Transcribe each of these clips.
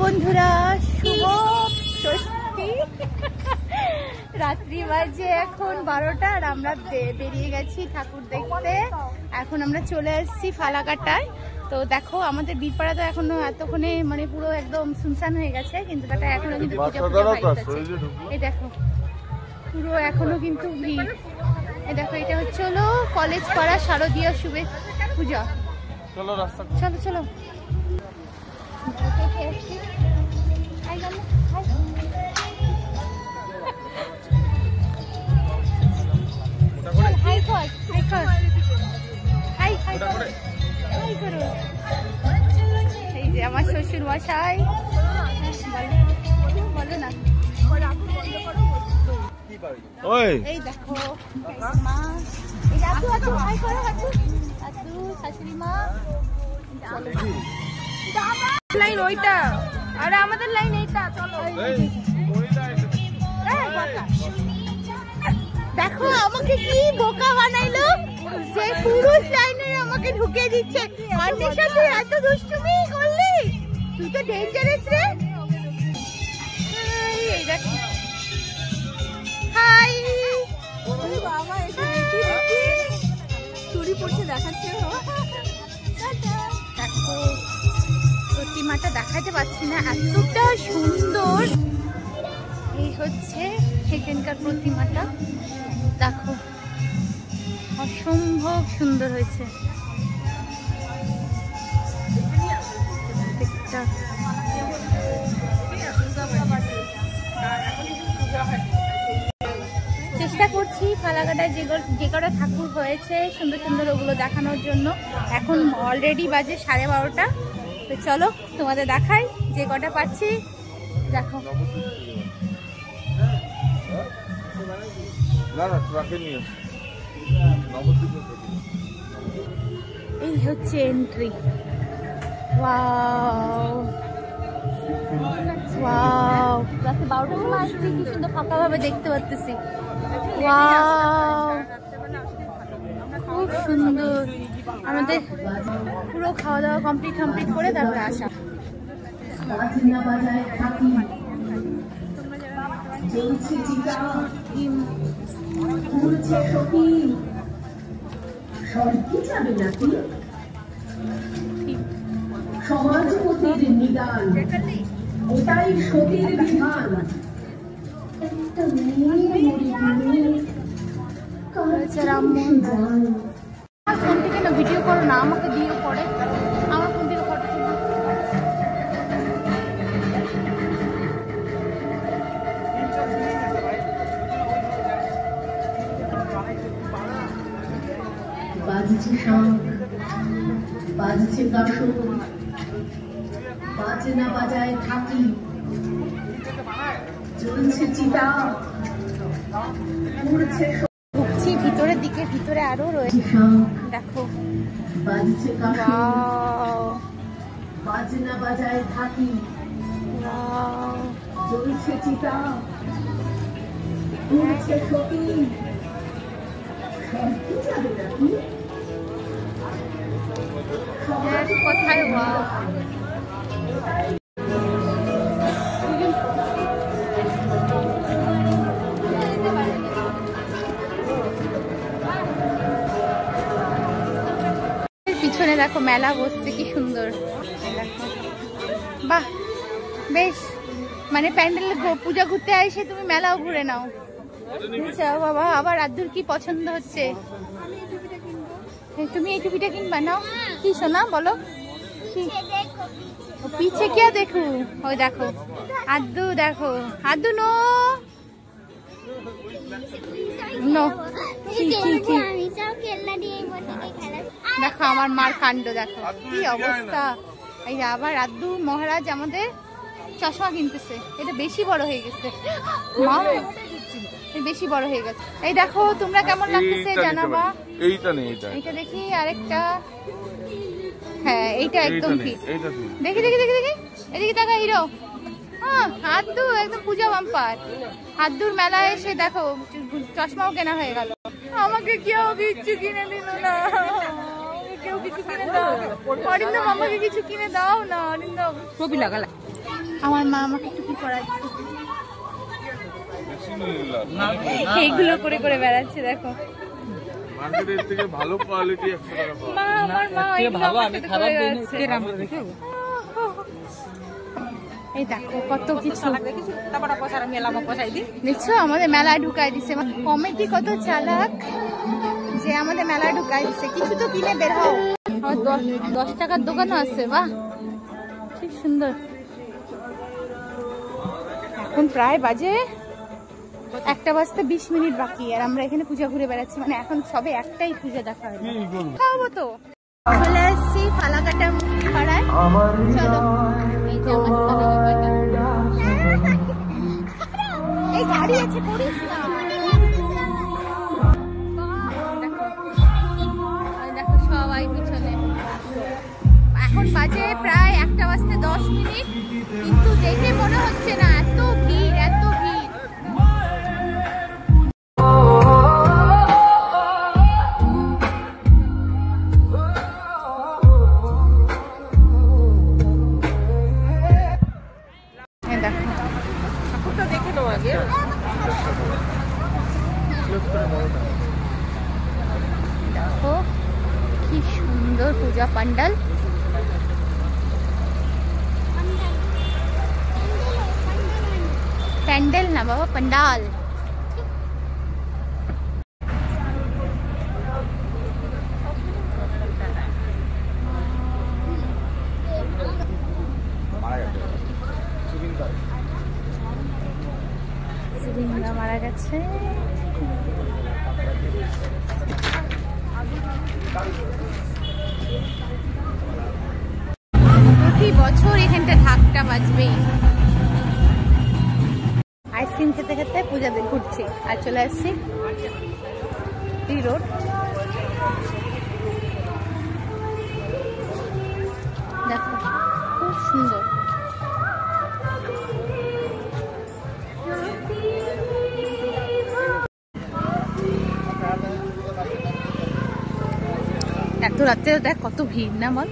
বন্ধুরা, শুভ ষষ্ঠী। রাত্রি বাজে এখন 12টা আর আমরা বেরিয়ে গেছি ঠাকুর দেখতে। এখন আমরা চলে এসেছি ফালাকাটায়। তো দেখো আমাদের বীরপাড়া তো এখনো এতক্ষণে মানে পুরো একদম শুনশান হয়ে গেছে, কিন্তু তাটা এখনো কিন্তু এই দেখো পুরো এখনো কিন্তু ভিড়। এই দেখো এটা হচ্ছে হলো কলেজ পাড়া শারদীয় শুভেচ্ছা পূজা। চলো রাস্তা চলো চলো। এই যে আমার শ্বশুর মশাই, বলো না। এই দেখো মা, এই দাদু আছে, হাই করো দাদু, শাশুড়ি মা। লাইন ওইটা আর আমাদের লাইন এইটা। চলো দেখো আমাকে কি বোকা বানাইলো, যে পুরুষ লাইনে আমাকে ঢুকিয়ে দিচ্ছে। অন্বেষা তুই এত দুষ্টুমি করলি, তুই তো ডেঞ্জারাস রে। এই দেখো হাই বাবা, এসে দেখি দেখি চুরি পড়ছে দেখাচ্ছে। দেখো প্রতিমাটা দেখাতে পাচ্ছি না, এতটা সুন্দর। এই হচ্ছে এখানকার প্রতিমাটা, দেখো অসম্ভব সুন্দর হয়েছে। চেষ্টা করছি ফালাকাটায় যে কটা ঠাকুর হয়েছে সুন্দর সুন্দর ওগুলো দেখানোর জন্য। এখন অলরেডি বাজে 12:30। তো চলো তোমাদের দেখাই যে কটা পাচ্ছি। দেখো এই হচ্ছে এন্ট্রি। ওয়াও ওয়াও, রাতে 12টার সময় আসছি, কি সুন্দর ফাঁকা ভাবে দেখতে পাচ্ছি। ওয়াও খুব সুন্দর। আমাদের পুরো খাওয়া দাওয়া কমপ্লিট করে তারপরে আসা। সমাজপতির নিদান, ওটাই সতীর বিধান। একটা ফোন থেকে না ভিডিও করো না, আমাকে দিয়ে পড়ে আমার ফোন থেকে ফটো তুলো। বাজছে শাঁখ, বাজছে কাসর, বাজে না বাজায় থাকি, জ্বলছে চিতা, ঢুকছি ভিতরের দিকে, ভিতরে আরো রয়েছে। দেখো বাজছে কাসর, বাজে না বাজায় থাকি, জ্বলছে চিতা, উড়ছে সতী। সত্যি যাবে নাকি? কোথায় পিছনে দেখো মেলা বসছে, কি সুন্দর। বাহ বেশ, মানে প্যান্ডেল পূজা ঘুরতে এসে তুমি মেলাও ঘুরে নাও। আচ্ছা বাবা, আবার আব্দুর কি পছন্দ হচ্ছে? তুমি এই টুপিটা কিনবা, নাও। কি সোনা বলো, পিছে কে দেখো? ওই দেখো আদ্দু, দেখো আদ্দু নো নো। দেখো আমার মার কাণ্ড, দেখো কি অবস্থা। এই আবার আদ্দু মহারাজ আমাদের চশমা কিনতেছে, এটা বেশি বড় হয়ে গেছে, মা বেশি বড় হয়ে গেছে। এই দেখো তোমরা কেমন লাগতেছে জানাবা। এইটা নেই, এইটা দেখি, আরেকটা। হ্যাঁ এইটা একদম ঠিক। দেখি দেখি দেখি দেখি, এদিকে দেখা হিরো। হ্যাঁ আদ্দু একদম পূজা বাম্পার। আদ্দুর মেলায় এসে দেখো চশমাও কেনা হয়ে গেল। আমাকে কেউ কিছু কিনে দিল না, কেউ কিছু কিনে দাও। অরিন্দম আমাকে কিছু কিনে দাও না। অরিন্দম, টুপি লাগালা। আমার মা আমাকে একটু কি করাচ্ছে, এইগুলো করে করে বেড়াচ্ছে দেখো। মার্কেটের থেকে ভালো কোয়ালিটি 100 টাকা পাওয়া মা আমার মা এইগুলো আমার সাথে করে বেড়াচ্ছে। এই দেখো কত কিছু দেখছো, আমাদের মেলায় ঢুকাই দিছে। কমিটি কত চালাক যে আমাদের মেলায় ঢুকাই দিছে। কিছু তো কিনে বের হও। 10 টাকার দোকানও আছে, বাহ খুব সুন্দর। এখন প্রায় বাজে 1টা বাজতে 20 মিনিট বাকি, আর আমরা এখানে পূজা ঘুরে বেড়াচ্ছি। মানে এখন সবে একটাই পূজা দেখা হলো। খাবো তো, চলে এসছি ফালাকাটা পাড়ায়। চলো, এই যে আমার ফালাকাটা। এই গাড়ি আছে, করিস না। দেখো সবাই পিছনে। এখন বাজে প্রায় 1টা বাজতে 10 মিনিট, কিন্তু দেখে মনে হচ্ছে না এত ভিড়, এত ভিড়। দেখো কি সুন্দর পূজা পান্ডাল। প্যান্ডেল না বাবা, পান্ডাল। সুবিন্দা মারা গেছে। প্রতি বছর এখানটা ঢাকটা বাজবেই। আইসক্রিম খেতে খেতে পূজা ঘুরছি, আর চলে আসছি রোড। দেখো খুব সুন্দর। এত রাত্রে দেখ কত ভিড় না বল।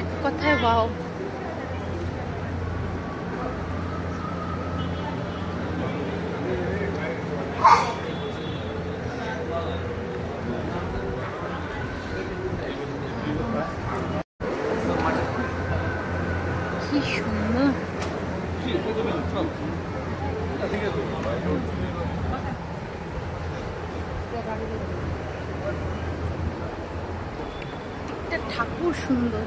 এক কথায় ওয়াও। কি সুন্দর। ঠাকুর সুন্দর,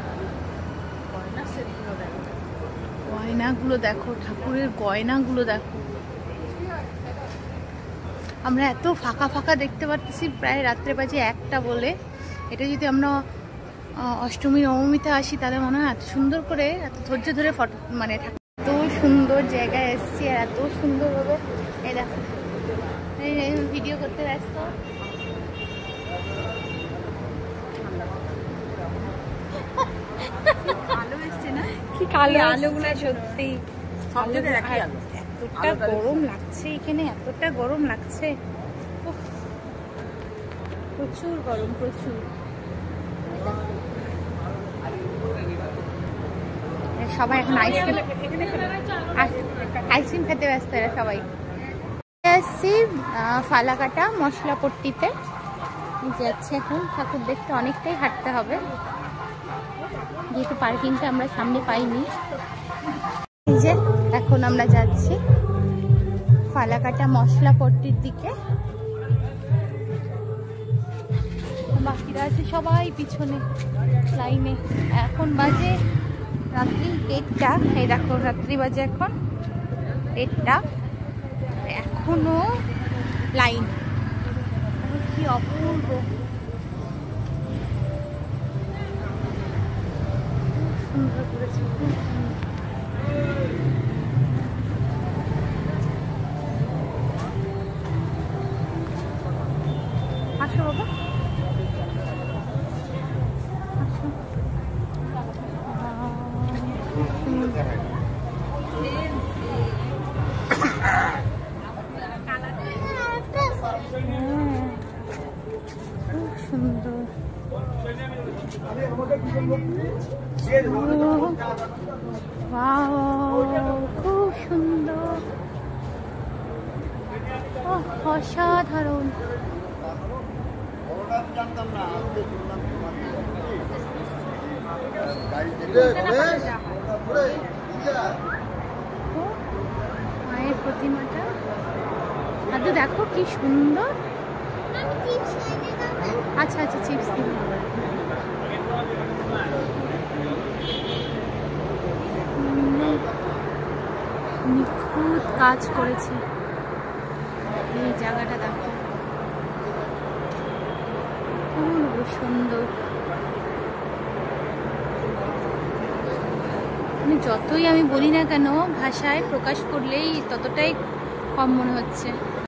গয়নাগুলো দেখো, ঠাকুরের গয়নাগুলো দেখো। আমরা এত ফাঁকা ফাঁকা দেখতে পাচ্ছি, প্রায় রাত্রে বাজে 1টা বলে। এটা যদি আমরা অষ্টমী নবমীতে আসি তাহলে মনে হয় এত সুন্দর করে, এত ধৈর্য ধরে ফটো, মানে এত সুন্দর জায়গায় এসছি আর এত সুন্দরভাবে। এই দেখো ভিডিও করতে ব্যস্ত। আলো এসছে না, কি কালো আলোগুলো, সত্যি এতটা গরম লাগছে এখানে, এতটা গরম লাগছে, প্রচুর গরম, প্রচুর। সবাই এখন আইসক্রিম খেতে ব্যস্ত এরা সবাই। আসছি ফালাকাটা মশলাপট্টিতে যাচ্ছে এখন ঠাকুর দেখতে। অনেকটাই হাঁটতে হবে যেহেতু পার্কিংটা আমরা সামনে পাইনি। এই যে এখন আমরা যাচ্ছি ফালাকাটা মশলাপট্টির দিকে। বাকিরা আছে সবাই পিছনে লাইনে। এখন বাজে রাত্রি 1টা। এই দেখো রাত্রি বাজে এখন 1টা, এখনো লাইন। কি অপূর্ব, সুন্দর করেছে, খুব সুন্দর। আসো বাবা। খুব সুন্দর। খুব সুন্দর, অসাধারণ। মায়ের প্রতিমাটা দাদু দেখো কি সুন্দর। আচ্ছা আচ্ছা, চিপস দিন। নিখুঁত কাজ করেছে। এই জায়গাটা দেখো, খুব সুন্দর। যতই আমি বলি না কেন, ভাষায় প্রকাশ করলেই ততটাই কম মনে হচ্ছে।